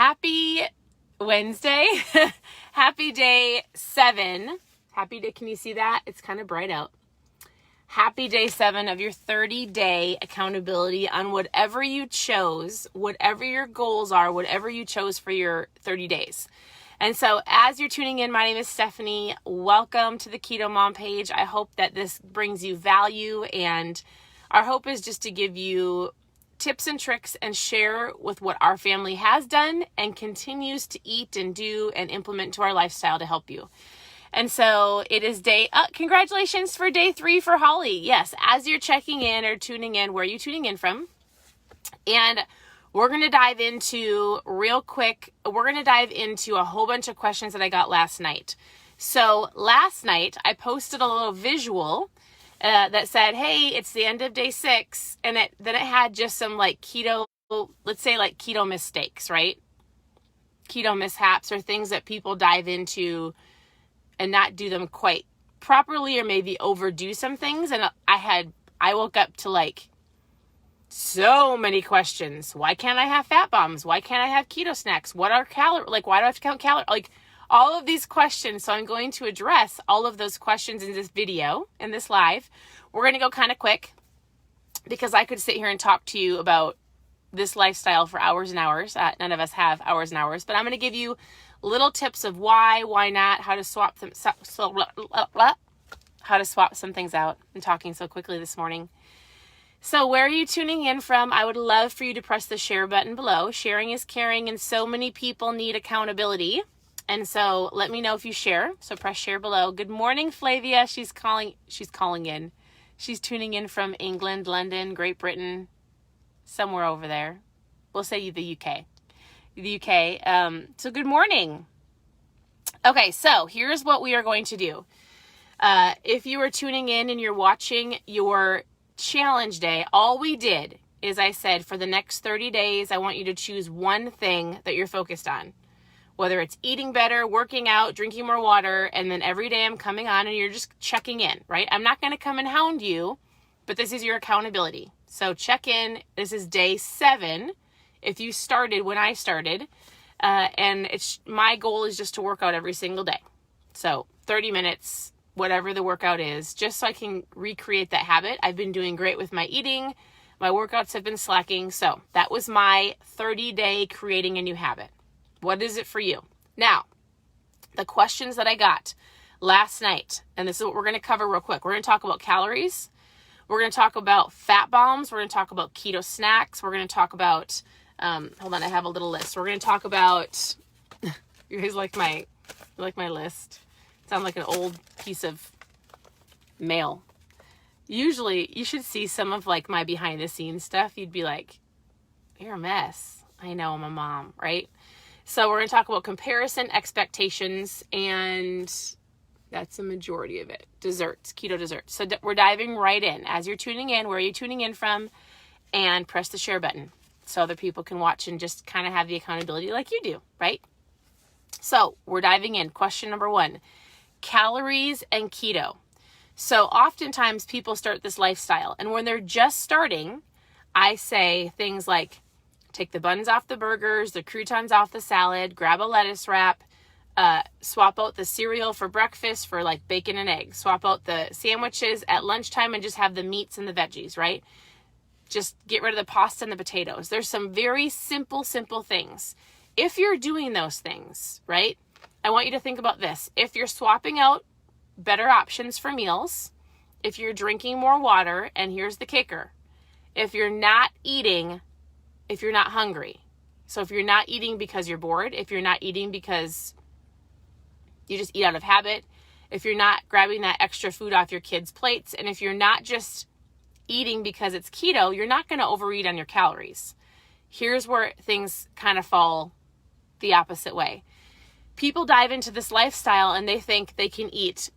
Happy Wednesday. Happy day 7. Happy day. Can you see that? It's kind of bright out. Happy day 7 of your 30-day accountability on whatever you chose, whatever your goals are, whatever you chose for your 30 days. And so as you're tuning in, my name is Stephanie. Welcome to the KetoMOM page. I hope that this brings you value, and our hope is just to give you tips and tricks and share with what our family has done and continues to eat and do and implement to our lifestyle to help you. And so it is congratulations for day 3 for Holly. Yes, as you're checking in or tuning in, where are you tuning in from? And we're going to dive into real quick, a whole bunch of questions that I got last night. So last night I posted a little visual that said, hey, it's the end of day 6. And then it had just some like keto, let's say like keto mistakes, right? Keto mishaps, or things that people dive into and not do them quite properly, or maybe overdo some things. And I woke up to like so many questions. Why can't I have fat bombs? Why can't I have keto snacks? What are calories? Like, why do I have to count calories? Like, all of these questions. So I'm going to address all of those questions in this video, in this live. We're going to go kind of quick because I could sit here and talk to you about this lifestyle for hours and hours. None of us have hours and hours, but I'm going to give you little tips of why not, how to swap them, how to swap some things out. I'm talking so quickly this morning. So where are you tuning in from? I would love for you to press the share button below. Sharing is caring, and so many people need accountability. And so let me know if you share. So press share below. Good morning, Flavia. She's calling in. She's tuning in from England, London, Great Britain, somewhere over there. We'll say the UK. The UK. So good morning. Okay, so here's what we are going to do. If you are tuning in and you're watching your challenge day, all we did is I said for the next 30 days, I want you to choose one thing that you're focused on. Whether it's eating better, working out, drinking more water, and then every day I'm coming on and you're just checking in, right? I'm not going to come and hound you, but this is your accountability. So check in. This is day 7. If you started when I started, and my goal is just to work out every single day. So 30 minutes, whatever the workout is, just so I can recreate that habit. I've been doing great with my eating. My workouts have been slacking. So that was my 30-day creating a new habit. What is it for you? Now, the questions that I got last night, and this is what we're going to cover real quick. We're going to talk about calories. We're going to talk about fat bombs. We're going to talk about keto snacks. We're going to talk about, hold on, I have a little list. We're going to talk about, you guys like my list? Sound like an old piece of mail. Usually, you should see some of like my behind the scenes stuff. You'd be like, you're a mess. I know, I'm a mom, right? So we're going to talk about comparison, expectations, and that's the majority of it. Desserts, keto desserts. So we're diving right in. As you're tuning in, where are you tuning in from? And press the share button so other people can watch and just kind of have the accountability like you do, right? So we're diving in. Question number 1, calories and keto. So oftentimes people start this lifestyle, and when they're just starting, I say things like, take the buns off the burgers, the croutons off the salad, grab a lettuce wrap, swap out the cereal for breakfast for like bacon and eggs, swap out the sandwiches at lunchtime and just have the meats and the veggies, right? Just get rid of the pasta and the potatoes. There's some very simple things. If you're doing those things, right, I want you to think about this. If you're swapping out better options for meals, if you're drinking more water, and here's the kicker, if you're not eating if you're not hungry. So if you're not eating because you're bored, if you're not eating because you just eat out of habit, if you're not grabbing that extra food off your kids' plates, and if you're not just eating because it's keto, you're not going to overeat on your calories. Here's where things kind of fall the opposite way. People dive into this lifestyle and they think they can eat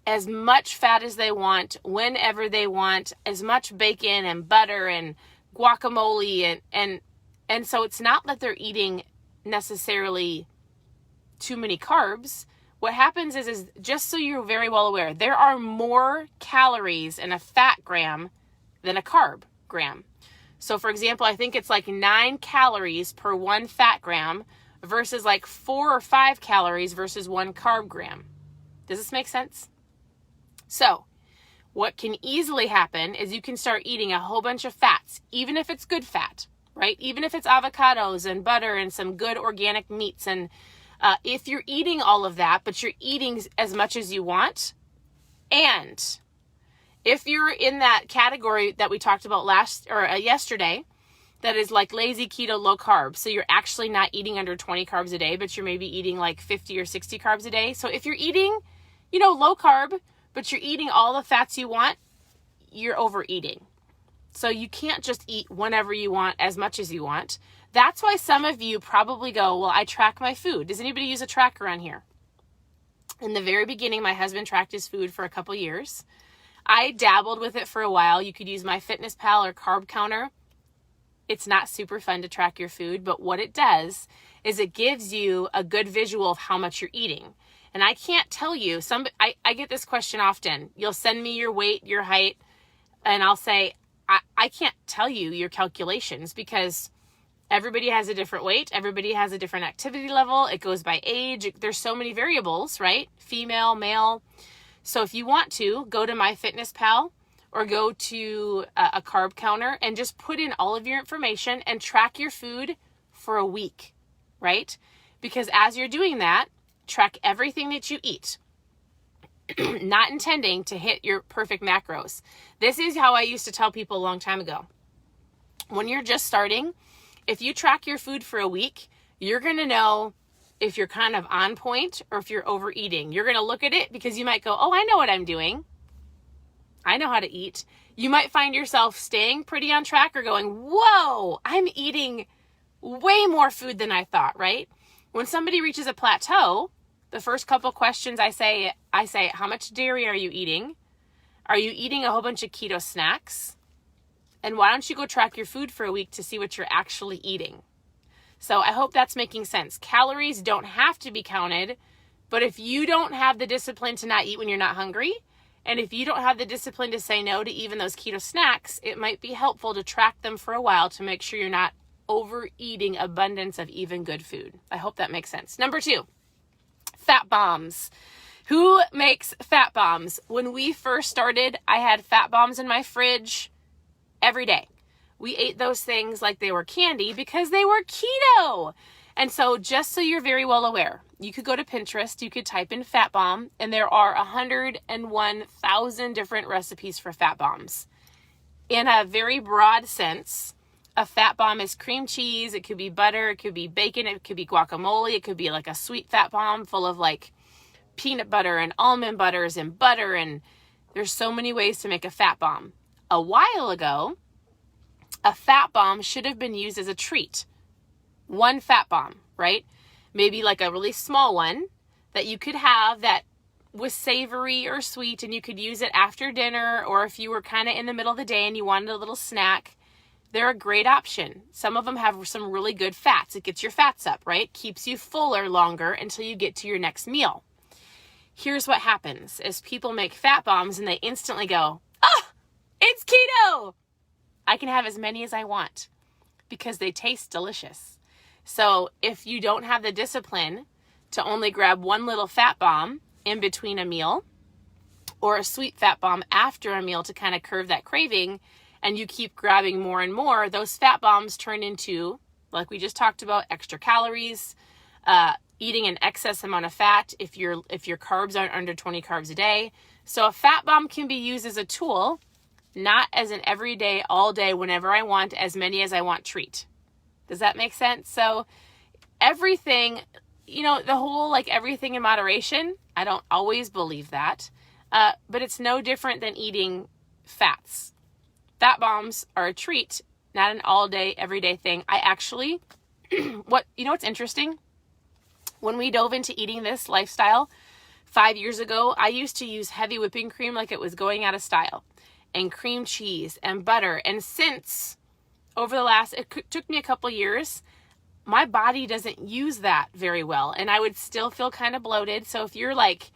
as much fat as they want, whenever they want, as much bacon and butter and guacamole, and so it's not that they're eating necessarily too many carbs. What happens is just so you're very well aware, there are more calories in a fat gram than a carb gram. So for example, I think it's like 9 calories per 1 fat gram versus like 4 or 5 calories versus 1 carb gram. Does this make sense? So what can easily happen is you can start eating a whole bunch of fats, even if it's good fat, right? Even if it's avocados and butter and some good organic meats. And if you're eating all of that, but you're eating as much as you want, and if you're in that category that we talked about yesterday, that is like lazy keto, low carb. So you're actually not eating under 20 carbs a day, but you're maybe eating like 50 or 60 carbs a day. So if you're eating, low carb, but you're eating all the fats you want, you're overeating. So you can't just eat whenever you want, as much as you want. That's why some of you probably go, well, I track my food. Does anybody use a tracker on here? In the very beginning, my husband tracked his food for a couple years. I dabbled with it for a while. You could use MyFitnessPal or Carb Counter. It's not super fun to track your food, but what it does is it gives you a good visual of how much you're eating. And I can't tell you, I get this question often. You'll send me your weight, your height, and I'll say, I can't tell you your calculations because everybody has a different weight. Everybody has a different activity level. It goes by age. There's so many variables, right? Female, male. So if you want to, go to MyFitnessPal or go to a Carb Counter and just put in all of your information and track your food for a week, right? Because as you're doing that, track everything that you eat, not intending to hit your perfect macros. This is how I used to tell people a long time ago. When you're just starting, if you track your food for a week, you're going to know if you're kind of on point or if you're overeating. You're going to look at it because you might go, oh, I know what I'm doing. I know how to eat. You might find yourself staying pretty on track or going, whoa, I'm eating way more food than I thought, right? When somebody reaches a plateau, the first couple questions I say, how much dairy are you eating? Are you eating a whole bunch of keto snacks? And why don't you go track your food for a week to see what you're actually eating? So I hope that's making sense. Calories don't have to be counted, but if you don't have the discipline to not eat when you're not hungry, and if you don't have the discipline to say no to even those keto snacks, it might be helpful to track them for a while to make sure you're not overeating abundance of even good food. I hope that makes sense. Number 2, fat bombs. Who makes fat bombs? When we first started, I had fat bombs in my fridge every day. We ate those things like they were candy because they were keto. And so just so you're very well aware, you could go to Pinterest, you could type in fat bomb, and there are 101,000 different recipes for fat bombs. In a very broad sense, a fat bomb is cream cheese, it could be butter, it could be bacon, it could be guacamole, it could be like a sweet fat bomb full of like peanut butter and almond butters and butter, and there's so many ways to make a fat bomb. A while ago, a fat bomb should have been used as a treat. One fat bomb, right? Maybe like a really small one that you could have that was savory or sweet, and you could use it after dinner, or if you were kind of in the middle of the day and you wanted a little snack, they're a great option. Some of them have some really good fats. It gets your fats up, right? Keeps you fuller longer until you get to your next meal. Here's what happens is people make fat bombs and they instantly go, oh, it's keto. I can have as many as I want because they taste delicious. So if you don't have the discipline to only grab one little fat bomb in between a meal or a sweet fat bomb after a meal to kind of curb that craving, and you keep grabbing more and more, those fat bombs turn into, like we just talked about, extra calories, eating an excess amount of fat if your carbs aren't under 20 carbs a day. So a fat bomb can be used as a tool, not as an everyday, all day, whenever I want, as many as I want treat. Does that make sense? So everything, the whole like everything in moderation, I don't always believe that, but it's no different than eating fats. Fat bombs are a treat, not an all day, everyday thing. I actually, what's interesting? When we dove into eating this lifestyle 5 years ago, I used to use heavy whipping cream like it was going out of style, and cream cheese and butter. And since over the last, it took me a couple years, my body doesn't use that very well. And I would still feel kind of bloated. So if you're like,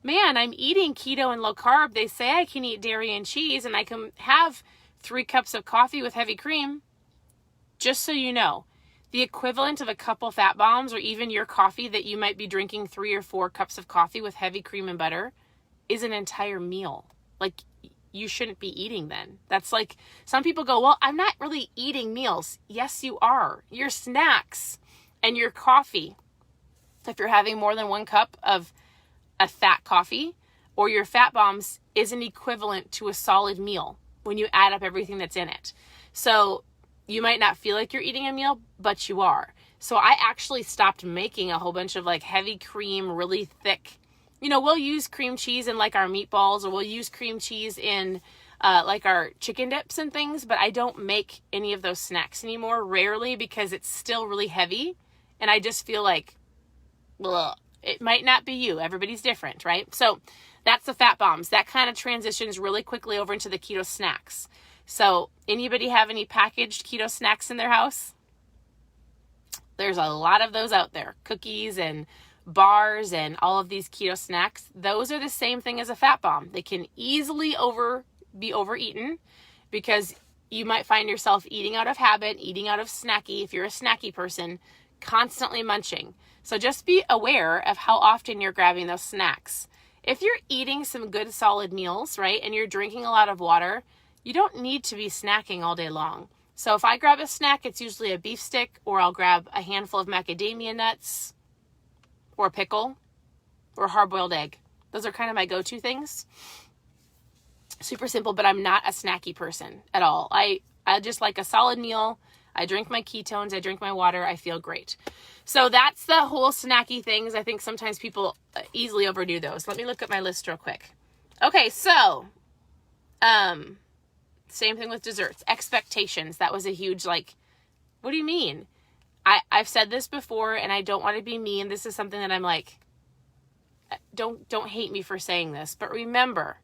man, I'm eating keto and low carb, they say I can eat dairy and cheese and I can have 3 cups of coffee with heavy cream. Just so you know, the equivalent of a couple fat bombs, or even your coffee that you might be drinking 3 or 4 cups of coffee with heavy cream and butter, is an entire meal. Like, you shouldn't be eating then. That's like, some people go, well, I'm not really eating meals. Yes, you are. Your snacks and your coffee, if you're having more than 1 cup of a fat coffee, or your fat bombs, is an equivalent to a solid meal when you add up everything that's in it. So you might not feel like you're eating a meal, but you are. So I actually stopped making a whole bunch of like heavy cream, really thick. We'll use cream cheese in like our meatballs, or we'll use cream cheese in like our chicken dips and things, but I don't make any of those snacks anymore, rarely, because it's still really heavy. And I just feel like, ugh. It might not be you. Everybody's different, right? So that's the fat bombs. That kind of transitions really quickly over into the keto snacks. So anybody have any packaged keto snacks in their house? There's a lot of those out there. Cookies and bars and all of these keto snacks. Those are the same thing as a fat bomb. They can easily be overeaten, because you might find yourself eating out of habit, eating out of snacky, if you're a snacky person, constantly munching. So just be aware of how often you're grabbing those snacks. If you're eating some good solid meals, right, and you're drinking a lot of water, you don't need to be snacking all day long. So if I grab a snack, it's usually a beef stick, or I'll grab a handful of macadamia nuts, or a pickle, or a hard-boiled egg. Those are kind of my go-to things. Super simple, but I'm not a snacky person at all. I just like a solid meal. I drink my ketones, I drink my water, I feel great. So that's the whole snacky things. I think sometimes people easily overdo those. Let me look at my list real quick. Okay, so same thing with desserts. Expectations. That was a huge, like, what do you mean? I've said this before, and I don't want to be mean. This is something that I'm like, don't hate me for saying this, but remember,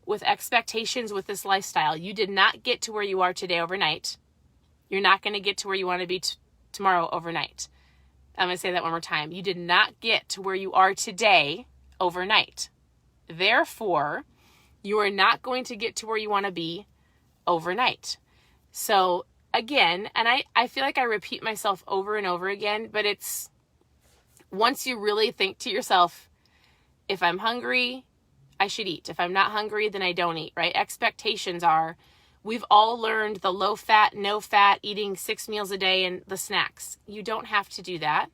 with expectations with this lifestyle, you did not get to where you are today overnight. You're not going to get to where you want to be tomorrow overnight. I'm going to say that one more time. You did not get to where you are today overnight. Therefore, you are not going to get to where you want to be overnight. So again, and I feel like I repeat myself over and over again, but it's once you really think to yourself, if I'm hungry, I should eat. If I'm not hungry, then I don't eat, right? Expectations are, we've all learned the low fat, no fat, eating 6 meals a day and the snacks. You don't have to do that.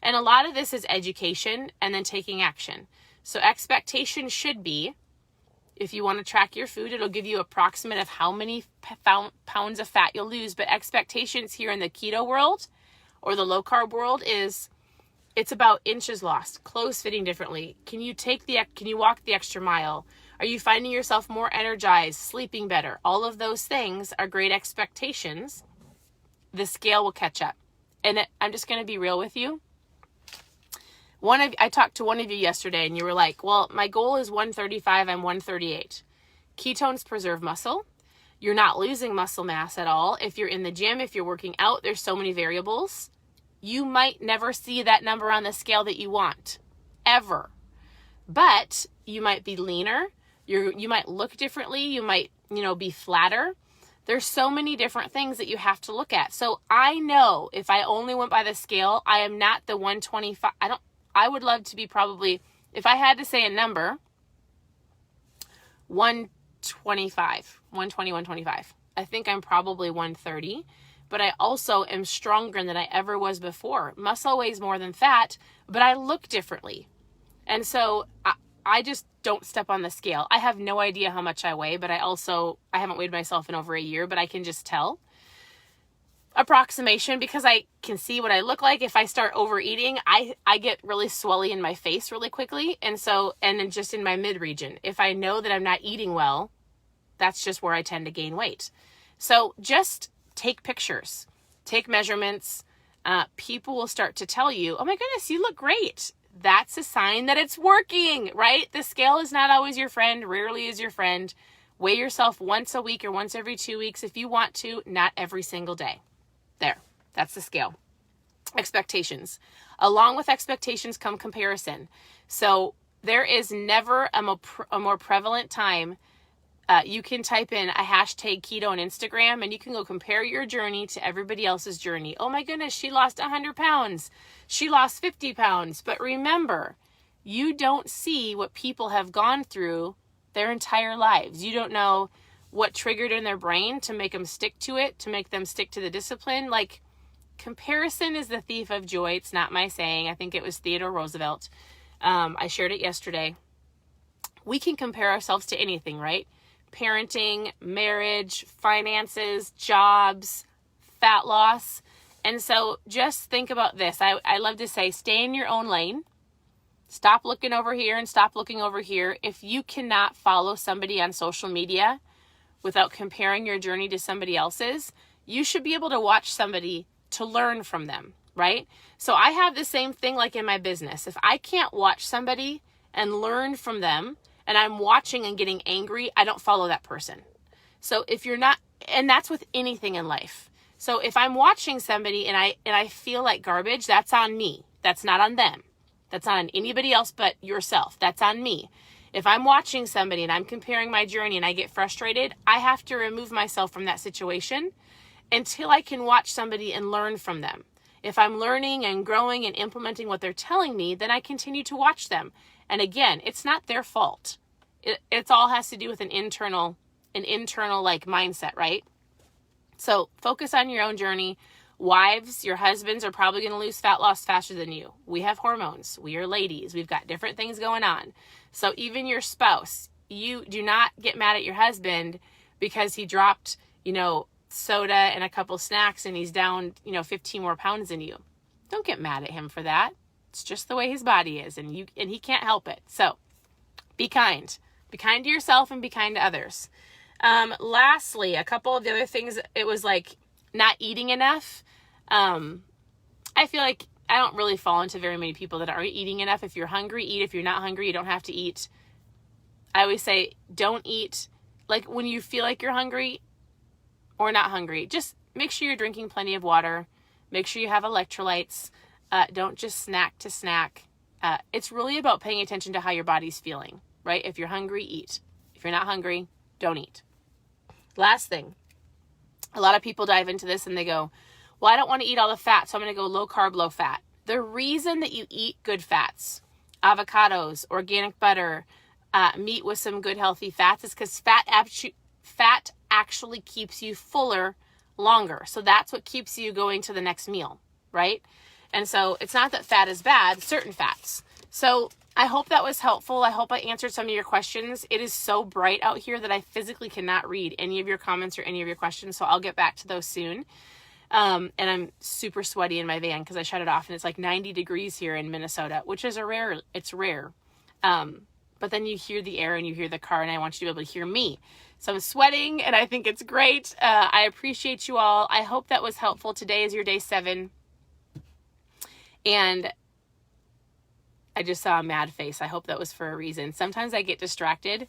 And a lot of this is education and then taking action. So expectation should be, if you want to track your food, it'll give you approximate of how many pounds of fat you'll lose. But expectations here in the keto world or the low carb world is, it's about inches lost, clothes fitting differently. Can you walk the extra mile? Are you finding yourself more energized, sleeping better? All of those things are great expectations. The scale will catch up. And I'm just going to be real with you. I talked to one of you yesterday, and you were like, well, my goal is 135, I'm 138. Ketones preserve muscle. You're not losing muscle mass at all. If you're in the gym, if you're working out, there's so many variables. You might never see that number on the scale that you want, ever. But you might be leaner. You might look differently. You might, be flatter. There's so many different things that you have to look at. So I know if I only went by the scale, I am not the 125. I would love to be probably, if I had to say a number, 125, 120, 125. I think I'm probably 130, but I also am stronger than I ever was before. Muscle weighs more than fat, but I look differently. And so I just don't step on the scale. I have no idea how much I weigh, but I haven't weighed myself in over a year, but I can just tell. Approximation, because I can see what I look like. If I start overeating, I get really swelly in my face really quickly. And then just in my mid region, if I know that I'm not eating well, that's just where I tend to gain weight. So just take pictures, take measurements. People will start to tell you, oh my goodness, you look great. That's a sign that it's working, right? The scale is not always your friend, rarely is your friend. Weigh yourself once a week or once every 2 weeks if you want to, not every single day. There, that's the scale. Expectations. Along with expectations come comparison. So there is never a more prevalent time You can type in a hashtag keto on Instagram and you can go compare your journey to everybody else's journey. Oh my goodness, she lost 100 pounds. She lost 50 pounds. But remember, you don't see what people have gone through their entire lives. You don't know what triggered in their brain to make them stick to it, to make them stick to the discipline. Like, comparison is the thief of joy. It's not my saying. I think it was Theodore Roosevelt. I shared it yesterday. We can compare ourselves to anything, right? Parenting, marriage, finances, jobs, fat loss. And so just think about this. I love to say, stay in your own lane. Stop looking over here and stop looking over here. If you cannot follow somebody on social media without comparing your journey to somebody else's, you should be able to watch somebody to learn from them, right? So I have the same thing like in my business. If I can't watch somebody and learn from them, and I'm watching and getting angry, I don't follow that person. So if you're not, and that's with anything in life. So if I'm watching somebody and I feel like garbage, that's on me. That's not on them. That's not on anybody else but yourself. That's on me. If I'm watching somebody and I'm comparing my journey and I get frustrated, I have to remove myself from that situation until I can watch somebody and learn from them. If I'm learning and growing and implementing what they're telling me, then I continue to watch them. And again, it's not their fault. It all has to do with an internal like mindset, right? So focus on your own journey. Wives, your husbands are probably going to lose fat loss faster than you. We have hormones. We are ladies. We've got different things going on. So even your spouse, you do not get mad at your husband because he dropped, soda and a couple snacks and he's down, 15 more pounds than you. Don't get mad at him for that. It's just the way his body is, and he can't help it. So be kind. Be kind to yourself and be kind to others. Lastly, a couple of the other things, it was like not eating enough. I feel like I don't really fall into very many people that aren't eating enough. If you're hungry, eat. If you're not hungry, you don't have to eat. I always say don't eat like when you feel like you're hungry or not hungry. Just make sure you're drinking plenty of water. Make sure you have electrolytes. Don't just snack to snack. It's really about paying attention to how your body's feeling, right? If you're hungry, eat. If you're not hungry, don't eat. Last thing, a lot of people dive into this and they go, well, I don't want to eat all the fat, so I'm going to go low carb, low fat. The reason that you eat good fats, avocados, organic butter, meat with some good healthy fats is because fat actually keeps you fuller longer. So that's what keeps you going to the next meal, right? And so it's not that fat is bad, certain fats. So I hope that was helpful. I hope I answered some of your questions. It is so bright out here that I physically cannot read any of your comments or any of your questions. So I'll get back to those soon. And I'm super sweaty in my van because I shut it off and it's like 90 degrees here in Minnesota, which is it's rare. But then you hear the air and you hear the car and I want you to be able to hear me. So I'm sweating and I think it's great. I appreciate you all. I hope that was helpful. Today is your day 7. And I just saw a mad face. I hope that was for a reason. Sometimes I get distracted.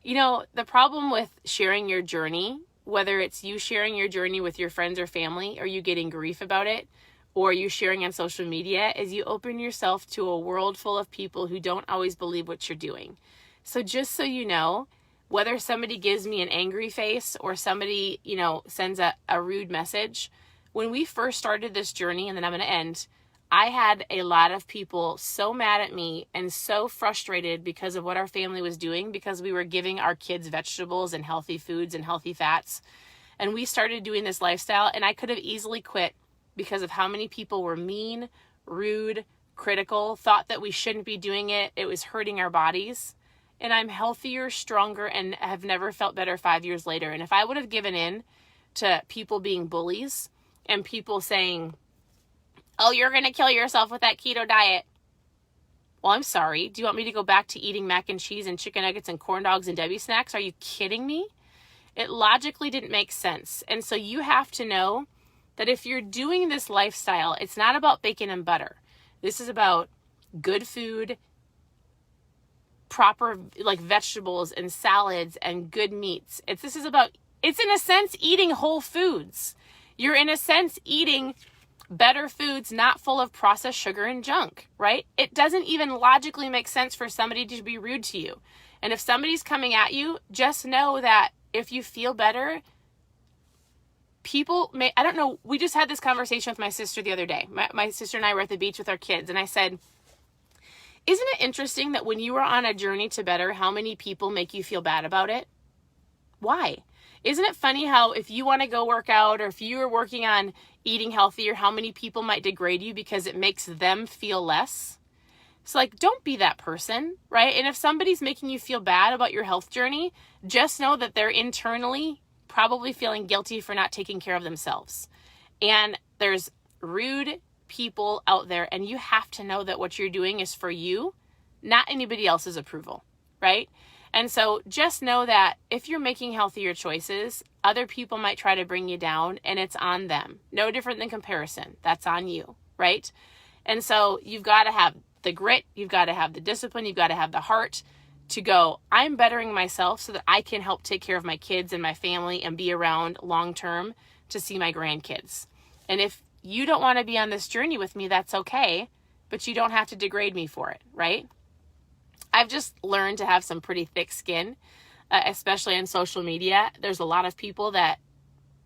The problem with sharing your journey, whether it's you sharing your journey with your friends or family, or you getting grief about it, or you sharing on social media, is you open yourself to a world full of people who don't always believe what you're doing. So just so you know, whether somebody gives me an angry face or somebody, sends a rude message, when we first started this journey, and then I'm going to end, I had a lot of people so mad at me and so frustrated because of what our family was doing, because we were giving our kids vegetables and healthy foods and healthy fats. And we started doing this lifestyle, and I could have easily quit because of how many people were mean, rude, critical, thought that we shouldn't be doing it. It was hurting our bodies. And I'm healthier, stronger, and have never felt better 5 years later. And if I would have given in to people being bullies and people saying, oh, you're going to kill yourself with that keto diet. Well, I'm sorry. Do you want me to go back to eating mac and cheese and chicken nuggets and corn dogs and Debbie snacks? Are you kidding me? It logically didn't make sense. And so you have to know that if you're doing this lifestyle, it's not about bacon and butter. This is about good food, proper like vegetables and salads and good meats. It's in a sense eating whole foods. You're in a sense eating better foods, not full of processed sugar and junk, right? It doesn't even logically make sense for somebody to be rude to you. And if somebody's coming at you, just know that if you feel better, people may, I don't know, we just had this conversation with my sister the other day. My sister and I were at the beach with our kids, and I said, isn't it interesting that when you are on a journey to better, how many people make you feel bad about it? Why? Isn't it funny how if you want to go work out, or if you are working on eating healthier, how many people might degrade you because it makes them feel less? It's like, don't be that person, right? And if somebody's making you feel bad about your health journey, just know that they're internally probably feeling guilty for not taking care of themselves. And there's rude people out there, and you have to know that what you're doing is for you, not anybody else's approval, right? And so just know that if you're making healthier choices, other people might try to bring you down, and it's on them. No different than comparison. That's on you, right? And so you've got to have the grit, you've got to have the discipline, you've got to have the heart to go, I'm bettering myself so that I can help take care of my kids and my family and be around long term to see my grandkids. And if you don't want to be on this journey with me, that's okay, but you don't have to degrade me for it, right? I've just learned to have some pretty thick skin, especially on social media. There's a lot of people that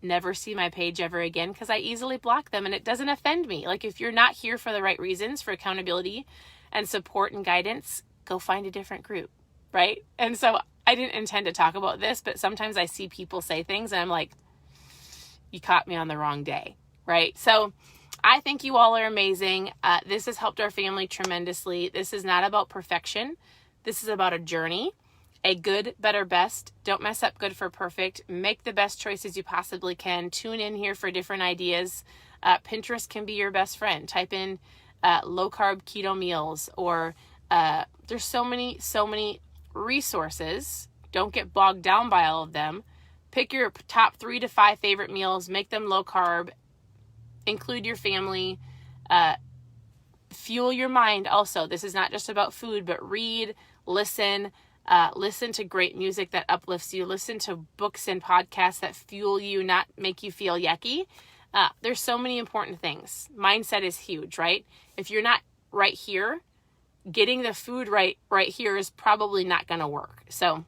never see my page ever again because I easily block them, and it doesn't offend me. Like, if you're not here for the right reasons, for accountability and support and guidance, go find a different group, right? And so I didn't intend to talk about this, but sometimes I see people say things and I'm like, you caught me on the wrong day, right? So I think you all are amazing. This has helped our family tremendously. This is not about perfection. This is about a journey, a good, better, best. Don't mess up good for perfect. Make the best choices you possibly can. Tune in here for different ideas. Pinterest can be your best friend. Type in low carb keto meals, or there's so many resources. Don't get bogged down by all of them. Pick your top 3 to 5 favorite meals, make them low carb, include your family, fuel your mind also. This is not just about food, but read, listen to great music that uplifts you, listen to books and podcasts that fuel you, not make you feel yucky. There's so many important things. Mindset is huge, right? If you're not right here, getting the food right here is probably not going to work. So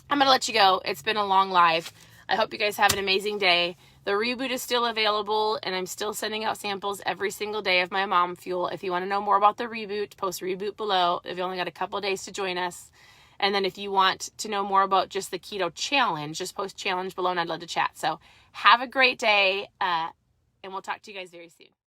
I'm going to let you go. It's been a long live. I hope you guys have an amazing day. The reboot is still available, and I'm still sending out samples every single day of my mom fuel. If you want to know more about the reboot, post reboot below. If you only got a couple of days to join us. And then if you want to know more about just the keto challenge, just post challenge below, and I'd love to chat. So have a great day, and we'll talk to you guys very soon.